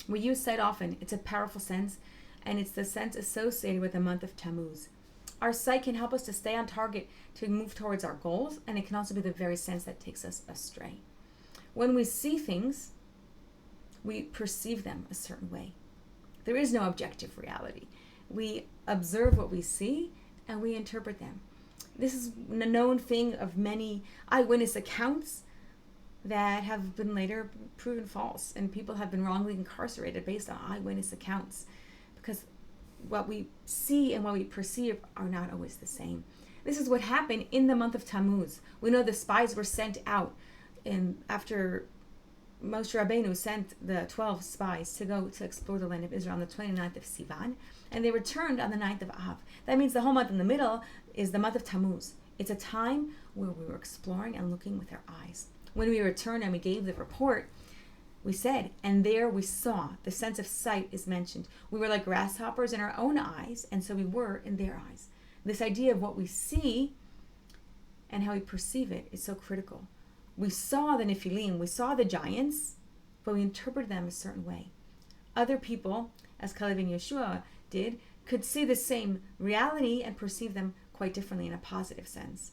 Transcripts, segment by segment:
We use sight often. It's a powerful sense, and it's the sense associated with the month of Tammuz. Our sight can help us to stay on target, to move towards our goals, and it can also be the very sense that takes us astray. When we see things, we perceive them a certain way. There is no objective reality. We observe what we see and we interpret them. This is a known thing of many eyewitness accounts that have been later proven false, and people have been wrongly incarcerated based on eyewitness accounts, because what we see and what we perceive are not always the same. This is what happened in the month of Tammuz. We know the spies were sent out after Moshe Rabbeinu sent the 12 spies to go to explore the land of Israel on the 29th of Sivan, and they returned on the 9th of Av. That means the whole month in the middle is the month of Tammuz. It's a time where we were exploring and looking with our eyes. When we returned and we gave the report, we said, and there we saw, the sense of sight is mentioned. We were like grasshoppers in our own eyes, and so we were in their eyes. This idea of what we see and how we perceive it is so critical. We saw the Nephilim, we saw the giants, but we interpreted them a certain way. Other people, as Caleb and Yeshua did, could see the same reality and perceive them quite differently in a positive sense.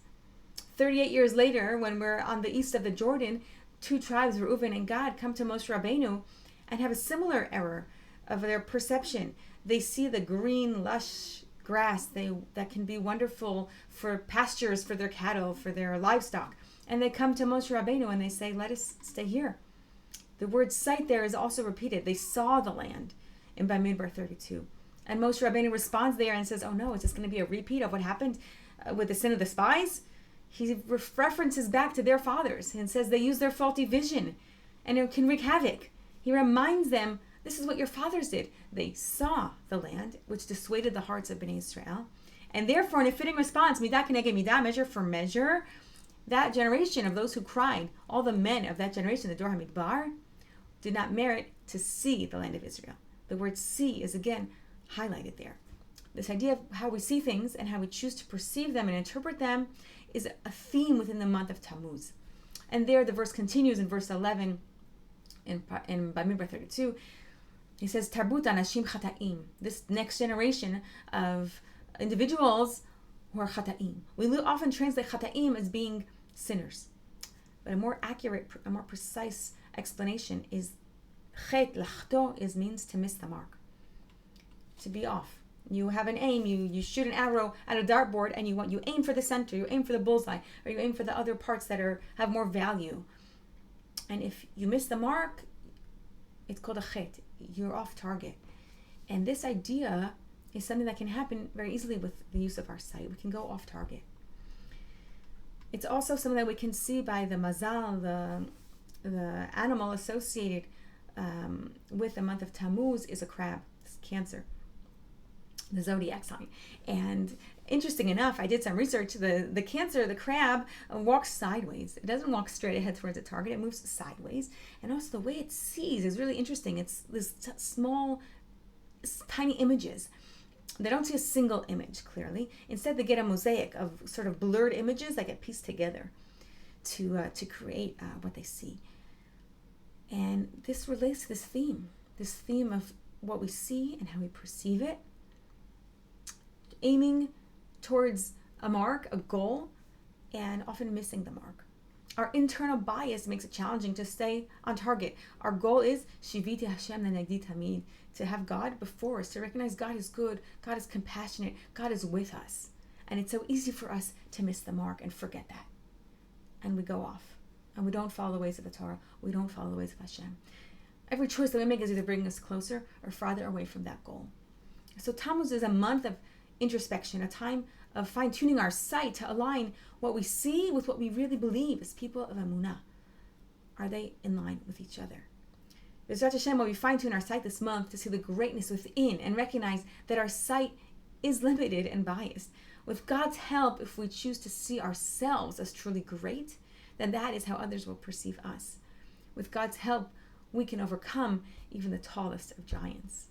38 years later, when we're on the east of the Jordan, two tribes, Reuven and Gad, come to Moshe Rabbeinu and have a similar error of their perception. They see the green, lush grass that can be wonderful for pastures, for their cattle, for their livestock. And they come to Moshe Rabbeinu and they say, let us stay here. The word sight there is also repeated. They saw the land in Bamidbar 32. And Moshe Rabbeinu responds there and says, oh no, is this going to be a repeat of what happened with the sin of the spies? He references back to their fathers and says they use their faulty vision and it can wreak havoc. He reminds them, this is what your fathers did. They saw the land, which dissuaded the hearts of Bnei Israel. And therefore, in a fitting response, midah keneged midah, measure for measure, that generation of those who cried, all the men of that generation, the Dor HaMidbar, did not merit to see the land of Israel. The word see is again highlighted there. This idea of how we see things and how we choose to perceive them and interpret them is a theme within the month of Tammuz. And there the verse continues in verse 11 in Bamidbar 32. He says, Tarbut anashim chata'im. This next generation of individuals who are chata'im. We often translate chata'im as being sinners. But a more accurate, a more precise explanation is chet, lachto, means to miss the mark. To be off. You have an aim, you shoot an arrow at a dartboard and you aim for the center, you aim for the bullseye, or you aim for the other parts that have more value. And if you miss the mark, it's called a chet. You're off target. And this idea is something that can happen very easily with the use of our sight. We can go off target. It's also something that we can see by the mazal, the animal associated with the month of Tammuz is a crab. It's Cancer, the zodiac sign. And interesting enough, I did some research. The Cancer, the crab, walks sideways. It doesn't walk straight ahead towards the target. It moves sideways. And also the way it sees is really interesting. It's this small, tiny images. They don't see a single image clearly. Instead, they get a mosaic of sort of blurred images that get pieced together to create what they see. And this relates to this theme of what we see and how we perceive it, aiming towards a mark, a goal, and often missing the mark. Our internal bias makes it challenging to stay on target. Our goal is Shiviti Hashem Nenegdi Tamid, to have God before us, to recognize God is good, God is compassionate, God is with us. And it's so easy for us to miss the mark and forget that. And we go off. And we don't follow the ways of the Torah. We don't follow the ways of Hashem. Every choice that we make is either bringing us closer or farther away from that goal. So Tammuz is a month of introspection, a time of fine-tuning our sight to align what we see with what we really believe as people of Emunah. Are they in line with each other? B'ezrat Hashem, when we fine-tune our sight this month to see the greatness within and recognize that our sight is limited and biased. With God's help, if we choose to see ourselves as truly great, then that is how others will perceive us. With God's help, we can overcome even the tallest of giants.